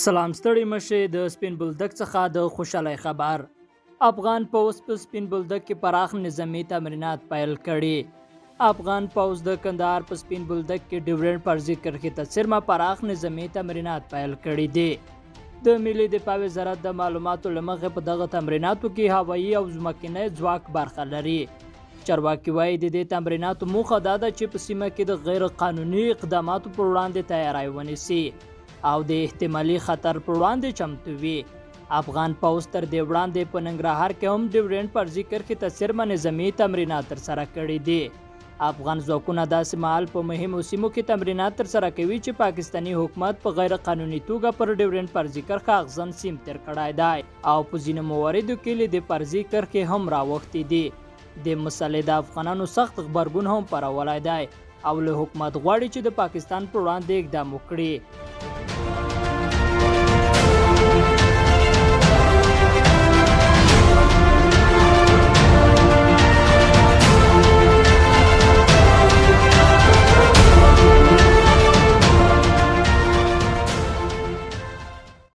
سلام ستړي مشه د سپین بولدک څخه د خوشحالي خبر. افغان پوځ په سپین بولدک کې پراخ نظامی تمرینات پیل کړي. افغان پوځ د کندهار په سپین بولدک کې ډیورنډ فرضي کرښې ته څرمه پراخ نظامی تمرینات پیل کړي دي. د ملي دفاع وزارت د معلوماتو له مخې په دغه تمریناتو کې هوایي او ځمکنی ځواک برخه لري. چارواکي وایي د دې تمریناتو موخه دا ده چې په سیمه کې د غیر قانوني اقداماتو پر وړاندې تیاری ونیسي او د احتمالي خطر پر وړاندې چمتو وي. افغان پوځ تر دې وړاندې په ننګرهار کې هم ډیورنډ فرضي کرښې ته څرمه نظامي تمرینات ترسره کړي دي. افغان ځواکونه داسې مهال په مهمو سیمو کې تمرینات ترسره کوي چې پاکستاني حکومت په غیر قانوني توګه پر ډیورنډ فرضي کرښه اغزن سیم تیر کړی دی او په ځینو مواردو کې له د فرضي کرښې هم راوښتي دي. د مسلې د افغانانو سخت غبرګون هم پارولی دی او له حکومت غواړي چې د پاکستان پر وړاندې اقدام وکړي.